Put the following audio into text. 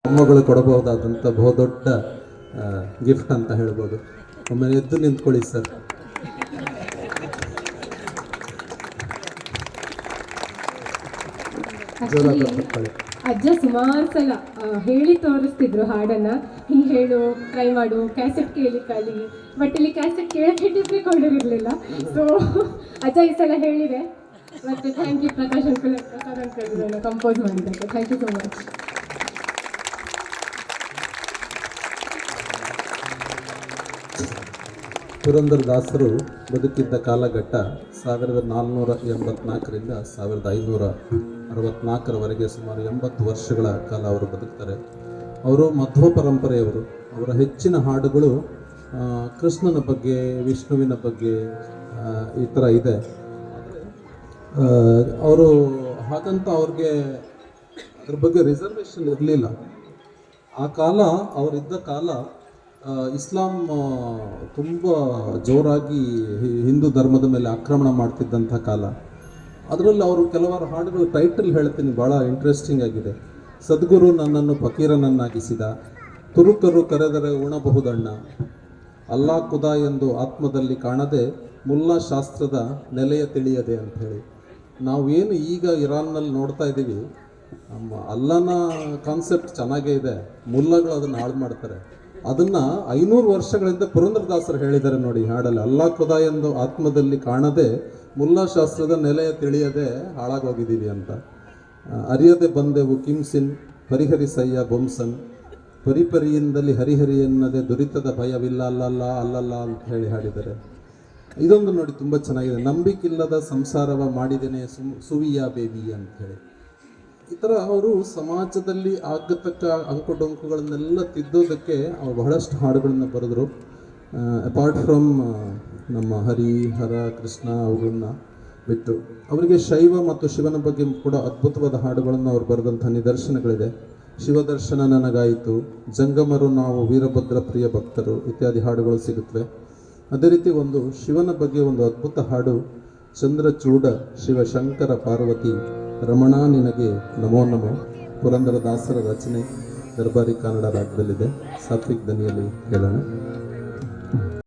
ಮೊಮ್ಮಗಳು ಕೊಡಬಹುದಾದಂಥ ಬಹುದೊಡ್ಡ ಗಿಫ್ಟ್ ಅಂತ ಹೇಳ್ಬೋದು. ಒಮ್ಮೆ ಎದ್ದು ನಿಂತ್ಕೊಳ್ಳಿ ಸರ್. ಅಜ್ಜ ಸುಮಾರು ಸಲ ಹೇಳಿ ತೋರಿಸ್ತಿದ್ರು ಹಾಡನ್ನ, ಹಿಂಗೆ ಹೇಳು, ಟ್ರೈ ಮಾಡು, ಕ್ಯಾಸೆಟ್ ಕೇಳಿ ಕಲಿ. ಬಟ್ ಇಲ್ಲಿ ಕ್ಯಾಸೆಟ್ ಕೇಳಕ್ಕೆ ಇಟ್ಟಿರ್ಲಿಲ್ಲ. ಸೊ ಅಜ್ಜ ಈ ಸಲ ಹೇಳಿದೆ. ಮತ್ತೆ thank you Prakash uncle compose ಮಾಡಿದ್ದಕ್ಕೆ. Thank you so much. ಪುರಂದರದಾಸರು ಬದುಕಿದ್ದ ಕಾಲಘಟ್ಟ 1484ರಿಂದ 1564ರವರೆಗೆ ಸುಮಾರು 80 ವರ್ಷಗಳ ಕಾಲ ಅವರು ಬದುಕ್ತಾರೆ. ಅವರು ಮಧ್ವ ಪರಂಪರೆಯವರು. ಅವರ ಹೆಚ್ಚಿನ ಹಾಡುಗಳು ಕೃಷ್ಣನ ಬಗ್ಗೆ, ವಿಷ್ಣುವಿನ ಬಗ್ಗೆ ಈ ಥರ ಇದೆ. ಅವರು ಹಾಗಂತ ಅವ್ರಿಗೆ ಅದ್ರ ಬಗ್ಗೆ ರಿಸರ್ವೇಷನ್ ಇರಲಿಲ್ಲ. ಆ ಕಾಲ ಅವರಿದ್ದ ಕಾಲ ಇಸ್ಲಾಂ ತುಂಬ ಜೋರಾಗಿ ಹಿಂದೂ ಧರ್ಮದ ಮೇಲೆ ಆಕ್ರಮಣ ಮಾಡ್ತಿದ್ದಂಥ ಕಾಲ. ಅದರಲ್ಲಿ ಅವರು ಕೆಲವಾರು ಹಾಡುಗಳು ಟೈಟಲ್ ಹೇಳ್ತೀನಿ, ಭಾಳ ಇಂಟ್ರೆಸ್ಟಿಂಗ್ ಆಗಿದೆ. ಸದ್ಗುರು ನನ್ನನ್ನು ಫಕೀರನನ್ನಾಗಿಸಿದ, ತುರುಕರು ಕರೆದರೆ ಉಣಬಹುದಣ್ಣ, ಅಲ್ಲಾ ಖುದಾ ಎಂದು ಆತ್ಮದಲ್ಲಿ ಕಾಣದೆ, ಮುಲ್ಲಾ ಶಾಸ್ತ್ರದ ನೆಲೆಯ ತಿಳಿಯದೆ ಅಂಥೇಳಿ. ನಾವೇನು ಈಗ ಇರಾನ್ನಲ್ಲಿ ನೋಡ್ತಾ ಇದ್ದೀವಿ, ನಮ್ಮ ಅಲ್ಲನ ಕಾನ್ಸೆಪ್ಟ್ ಚೆನ್ನಾಗೇ ಇದೆ, ಮುಲ್ಲಗಳು ಅದನ್ನು ಹಾಳು ಮಾಡ್ತಾರೆ. ಅದನ್ನು 500 ವರ್ಷಗಳಿಂದ ಪುರಂದರದಾಸರು ಹೇಳಿದ್ದಾರೆ ನೋಡಿ ಹಾಡಲ್ಲಿ. ಅಲ್ಲಾ ಖುದಾ ಎಂದು ಆತ್ಮದಲ್ಲಿ ಕಾಣದೆ, ಮುಲ್ಲಾ ಶಾಸ್ತ್ರದ ನೆಲೆಯ ತಿಳಿಯದೆ ಹಾಳಾಗೋಗಿದ್ದೀವಿ ಅಂತ. ಅರಿಯದೆ ಬಂದೆವು ಕಿಮ್ಸಿನ್, ಪರಿಹರಿಸಯ್ಯ ಬೊಂಸನ್, ಪರಿಪರಿಯಿಂದಲೇ ಹರಿಹರಿ ಎನ್ನದೆ ದುರಿತದ ಭಯವಿಲ್ಲ ಅಲ್ಲಲ್ಲ ಅಲ್ಲಲ್ಲ ಅಂತ ಹೇಳಿ ಹಾಡಿದ್ದಾರೆ. ಇದೊಂದು ನೋಡಿ ತುಂಬ ಚೆನ್ನಾಗಿದೆ. ನಂಬಿಕಿಲ್ಲದ ಸಂಸಾರವ ಮಾಡಿದ್ದೇನೆ ಸುವಿಯ ಬೇಬಿ ಅಂತ ಹೇಳಿ. ಈ ಥರ ಅವರು ಸಮಾಜದಲ್ಲಿ ಆಗತಕ್ಕ ಅಂಕುಡೊಂಕುಗಳನ್ನೆಲ್ಲ ತಿದ್ದೋದಕ್ಕೆ ಅವರು ಬಹಳಷ್ಟು ಹಾಡುಗಳನ್ನು ಬರೆದರು. ಅಪಾರ್ಟ್ ಫ್ರಮ್ ನಮ್ಮ ಹರಿ, ಹರ, ಕೃಷ್ಣ ಅವುಗಳನ್ನ ಬಿಟ್ಟು ಅವರಿಗೆ ಶೈವ ಮತ್ತು ಶಿವನ ಬಗ್ಗೆ ಕೂಡ ಅದ್ಭುತವಾದ ಹಾಡುಗಳನ್ನು ಅವರು ಬರೆದಂಥ ನಿದರ್ಶನಗಳಿದೆ. ಶಿವದರ್ಶನ ನನಗಾಯಿತು, ಜಂಗಮರು ನಾವು ವೀರಭದ್ರ ಪ್ರಿಯ ಭಕ್ತರು ಇತ್ಯಾದಿ ಹಾಡುಗಳು ಸಿಗುತ್ತವೆ. ಅದೇ ರೀತಿ ಒಂದು ಶಿವನ ಬಗ್ಗೆ ಒಂದು ಅದ್ಭುತ ಹಾಡು, ಚಂದ್ರಚೂಡ ಶಿವಶಂಕರ ಪಾರ್ವತಿ ರಮಣ ನಿನಗೆ ನಮೋ ನಮೋ, ಪುರಂದರದಾಸರ ರಚನೆ, ದರ್ಬಾರಿ ಕನ್ನಡ ರಾಗದಲ್ಲಿದೆ. ಸಾತ್ವಿಕ್ ದನಿಯಲ್ಲಿ ಹೇಳೋಣ.